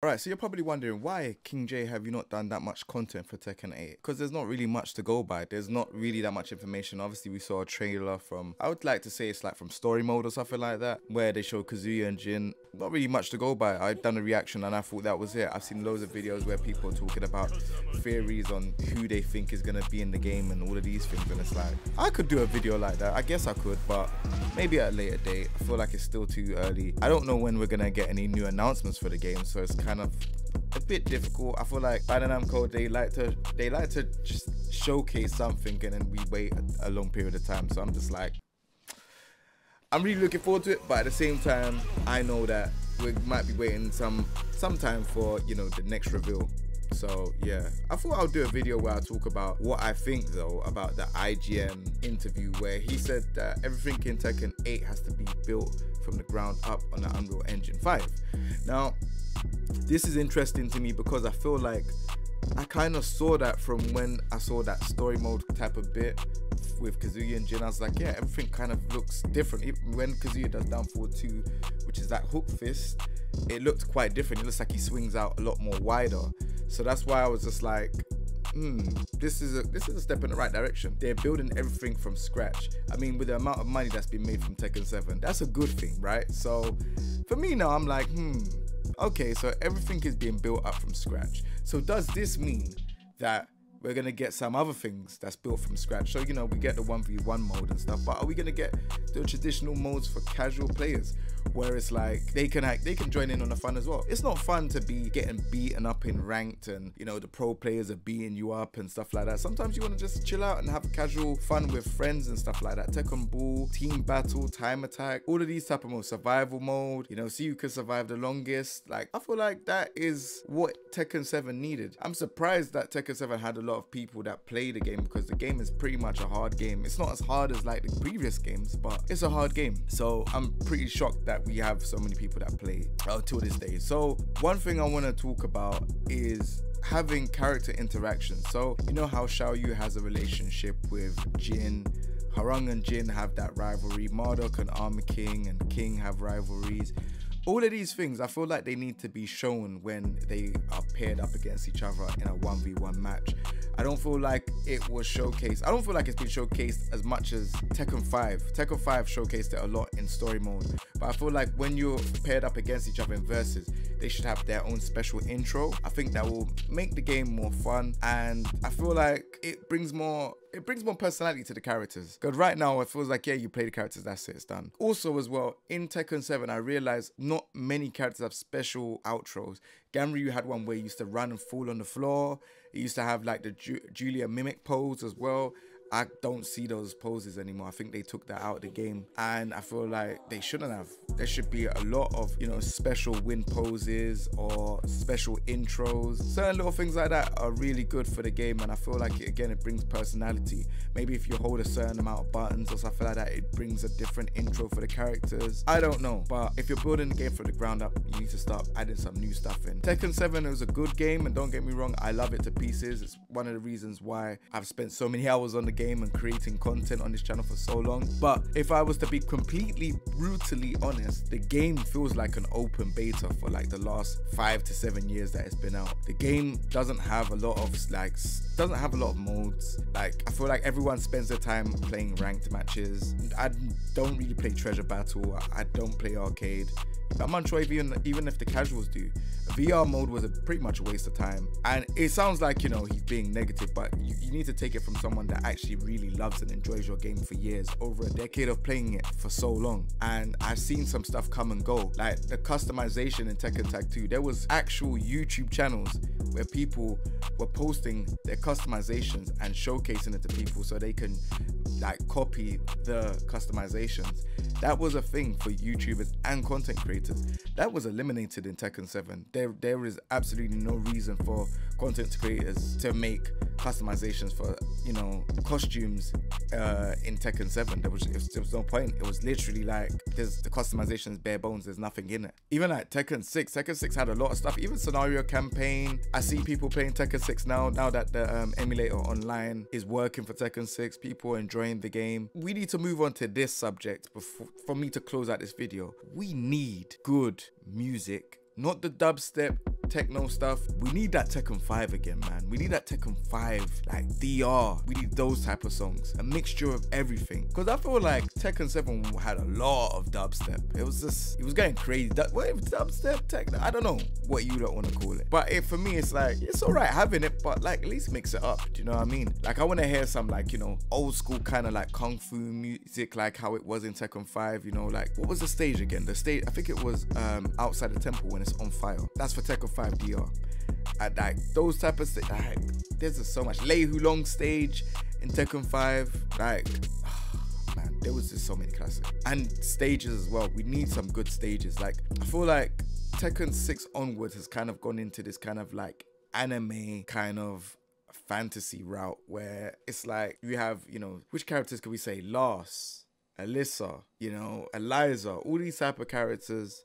Alright, so you're probably wondering, why, King J, have you not done that much content for Tekken 8? Because there's not really much to go by. There's not really that much information. Obviously, we saw a trailer from, I would like to say it's like from story mode or something like that, where they show Kazuya and Jin. Not really much to go by. I've done a reaction and I thought that was it. I've seen loads of videos where people are talking about theories on who they think is going to be in the game and all of these things. And it's like, I could do a video like that. I guess I could, but maybe at a later date. I feel like it's still too early. I don't know when we're going to get any new announcements for the game, so it's kind of a bit difficult. I feel like Bandai Namco, they like to just showcase something and then we wait a long period of time. So I'm just like, I'm really looking forward to it, but at the same time, I know that we might be waiting some time for, you know, the next reveal. So yeah, I thought I'll do a video where I talk about what I think though about the IGN interview, where he said that everything in Tekken 8 has to be built from the ground up on the Unreal Engine 5. Now, this is interesting to me because I feel like I kind of saw that from when I saw that story mode type of bit with Kazuya and Jin. I was like, yeah, everything kind of looks different. Even when Kazuya does down forward 2, which is that hook fist, it looked quite different. It looks like he swings out a lot more wider. So that's why I was just like, this is a step in the right direction. They're building everything from scratch. I mean, with the amount of money that's been made from Tekken 7, that's a good thing, right? So for me now, I'm like, okay, so everything is being built up from scratch. So does this mean that we're gonna get some other things that's built from scratch? So, you know, we get the 1v1 mode and stuff, but are we gonna get the traditional modes for casual players, where it's like they can join in on the fun as well? It's not fun to be getting beaten up in ranked and, you know, the pro players are beating you up and stuff like that. Sometimes you want to just chill out and have casual fun with friends and stuff like that. Tekken Ball, team battle, time attack, all of these type of modes, survival mode, you know, see who can survive the longest. Like, I feel like that is what Tekken 7 needed. I'm surprised that Tekken 7 had a lot of people that play the game, because the game is pretty much a hard game. It's not as hard as like the previous games, but it's a hard game. So I'm pretty shocked that we have so many people that play till this day. So one thing I want to talk about is having character interaction. So you know how Xiaoyu has a relationship with Jin, Harung and Jin have that rivalry, Marduk and Armor King and King have rivalries. All of these things, I feel like they need to be shown when they are paired up against each other in a 1v1 match. I don't feel like it was showcased. I don't feel like it's been showcased as much as Tekken 5. Tekken 5 showcased it a lot in story mode. But I feel like when you're paired up against each other in versus, they should have their own special intro. I think that will make the game more fun, and I feel like it brings more personality to the characters. Because right now it feels like, yeah, you play the characters, that's it, it's done. Also as well, in Tekken 7, I realized not many characters have special outros. Ganryu had one where he used to run and fall on the floor. He used to have like the Julia mimic pose as well. I don't see those poses anymore. I think they took that out of the game, and I feel like they shouldn't have. There should be a lot of, you know, special win poses or special intros. Certain little things like that are really good for the game, and I feel like it brings personality. Maybe if you hold a certain amount of buttons or something like that, it brings a different intro for the characters. I don't know, but if you're building the game from the ground up, you need to start adding some new stuff in. Tekken 7 is a good game, and don't get me wrong, I love it to pieces. It's one of the reasons why I've spent so many hours on the game and creating content on this channel for so long. But if I was to be completely brutally honest, the game feels like an open beta for like the last 5 to 7 years that it's been out. The game doesn't have a lot of modes. Like, I feel like everyone spends their time playing ranked matches. I don't really play treasure battle. I don't play arcade. I'm unsure if even if the casuals do. VR mode was pretty much a waste of time, and it sounds like, you know, he's being negative, but you need to take it from someone that actually really loves and enjoys your game for years, over a decade of playing it for so long. And I've seen some stuff come and go, like the customization in Tekken Tag 2. There was actual YouTube channels where people were posting their customizations and showcasing it to people so they can like copy the customizations. That was a thing for YouTubers and content creators. That was eliminated in Tekken 7. There is absolutely no reason for content creators to make customizations for, you know, costumes in Tekken 7. There was no point. It was literally like, the customizations bare bones, there's nothing in it. Even like Tekken 6 had a lot of stuff, even scenario campaign. I see people playing Tekken 6 now that the emulator online is working for Tekken 6. People are enjoying the game. We need to move on to this subject for me to close out this video. We need good music. Not the dubstep techno stuff. We need that Tekken 5 again, man. We need that Tekken 5, like DR. We need those type of songs, a mixture of everything. Because I feel like Tekken 7 had a lot of dubstep. It was going crazy. What if dubstep, techno? I don't know what you don't want to call it. But for me, it's like, it's all right having it, but like at least mix it up. Do you know what I mean? Like I want to hear some like, you know, old school kind of like kung fu music, like how it was in Tekken 5, you know, like what was the stage again? The stage, I think it was outside the temple when it's on fire. That's for Tekken 5 DR. Like those type of things, like, there's just so much. Lei Hulong stage in Tekken 5, like, oh, man, there was just so many classics. And stages as well. We need some good stages. Like, I feel like Tekken 6 onwards has kind of gone into this kind of like anime kind of fantasy route where it's like you have, you know, which characters could we say? Lars, Alyssa, you know, Eliza, all these type of characters.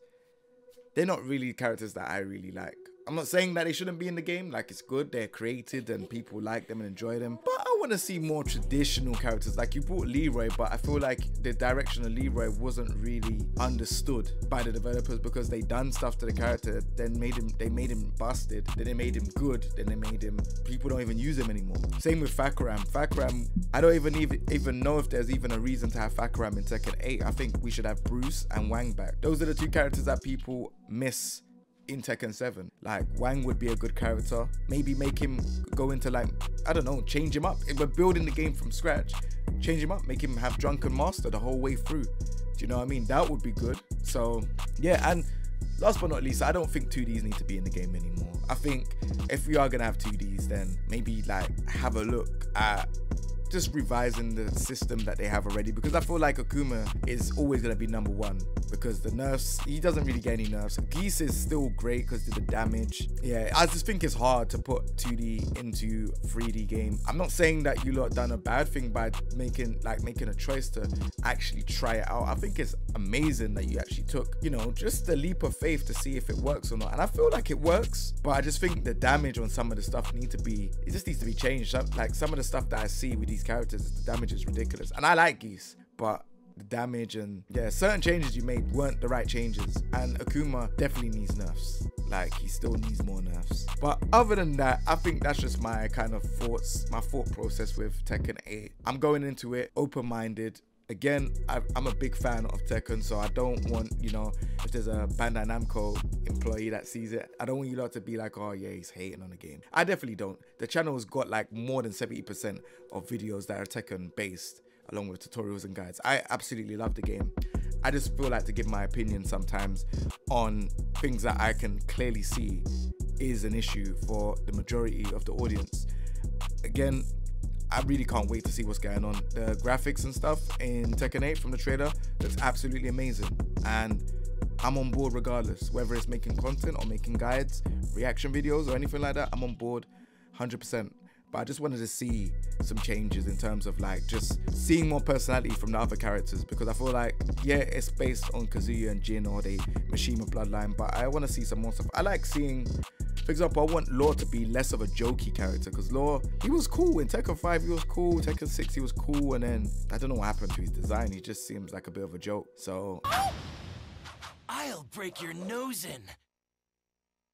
They're not really characters that I really like. I'm not saying that they shouldn't be in the game. Like, it's good, they're created and people like them and enjoy them. But I want to see more traditional characters. Like, you brought Leroy, but I feel like the direction of Leroy wasn't really understood by the developers because they done stuff to the character, then they made him busted, then they made him good, then they made him, people don't even use him anymore. Same with Fakaram. Fakaram, I don't even know if there's even a reason to have Fakaram in Tekken 8. I think we should have Bruce and Wang back. Those are the two characters that people miss in Tekken 7. Like, Wang would be a good character. Maybe make him go into, like, I don't know, change him up. If we're building the game from scratch, change him up, make him have Drunken Master the whole way through. Do you know what I mean? That would be good. So yeah, and last but not least, I don't think 2Ds need to be in the game anymore. I think if we are gonna have 2Ds, then maybe like have a look at just revising the system that they have already, because I feel like Akuma is always going to be #1 because the nerfs, he doesn't really get any nerfs. Geese is still great because of the damage. Yeah, I just think it's hard to put 2D into 3D game. I'm not saying that you lot done a bad thing by making a choice to actually try it out. I think it's amazing that you actually took, you know, just a leap of faith to see if it works or not. And I feel like it works, but I just think the damage on some of the stuff needs to be changed. Like some of the stuff that I see with these characters, the damage is ridiculous. And I like Geese, but the damage and yeah, certain changes you made weren't the right changes. And Akuma definitely needs nerfs. Like, he still needs more nerfs. But other than that, I think that's just my kind of thoughts, my thought process with Tekken 8. I'm going into it open-minded. Again, I'm a big fan of Tekken, so I don't want, you know, if there's a Bandai Namco employee that sees it, I don't want you lot to be like, oh yeah, he's hating on the game. I definitely don't. The channel's got like more than 70% of videos that are Tekken based, along with tutorials and guides. I absolutely love the game. I just feel like to give my opinion sometimes on things that I can clearly see is an issue for the majority of the audience. Again, I really can't wait to see what's going on. The graphics and stuff in Tekken 8 from the trailer looks absolutely amazing. And I'm on board regardless, whether it's making content or making guides, reaction videos or anything like that, I'm on board 100%. But I just wanted to see some changes in terms of like just seeing more personality from the other characters, because I feel like, yeah, it's based on Kazuya and Jin or the Mishima bloodline, but I want to see some more stuff. I like seeing, for example, I want Law to be less of a jokey character, because Law, he was cool in Tekken 5, he was cool, Tekken 6 he was cool, and then I don't know what happened to his design, he just seems like a bit of a joke. So I'll break your nose in.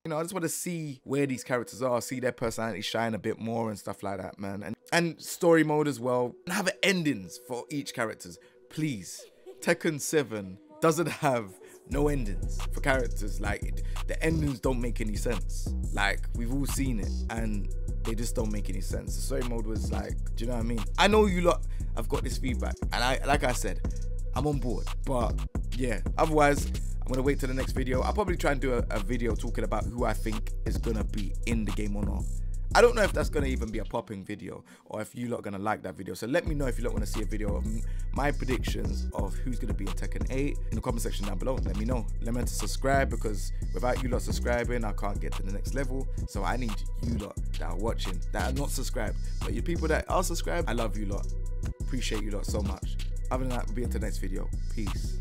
You know, I just want to see where these characters are, see their personality shine a bit more and stuff like that, man. And story mode as well. And have endings for each characters, please. Tekken 7 doesn't have no endings for characters. Like, the endings don't make any sense. Like, we've all seen it, and they just don't make any sense. The story mode was like, do you know what I mean? I know you lot have got this feedback, and like I said, I'm on board. But yeah, otherwise, I'm gonna wait till the next video. I'll probably try and do a video talking about who I think is gonna be in the game or not. I don't know if that's gonna even be a popping video or if you lot gonna like that video. So let me know if you lot wanna see a video of my predictions of who's gonna be in Tekken 8 in the comment section down below. Let me know. Remember to subscribe, because without you lot subscribing, I can't get to the next level. So I need you lot that are watching, that are not subscribed. But you people that are subscribed, I love you lot. Appreciate you lot so much. Other than that, we'll be into the next video. Peace.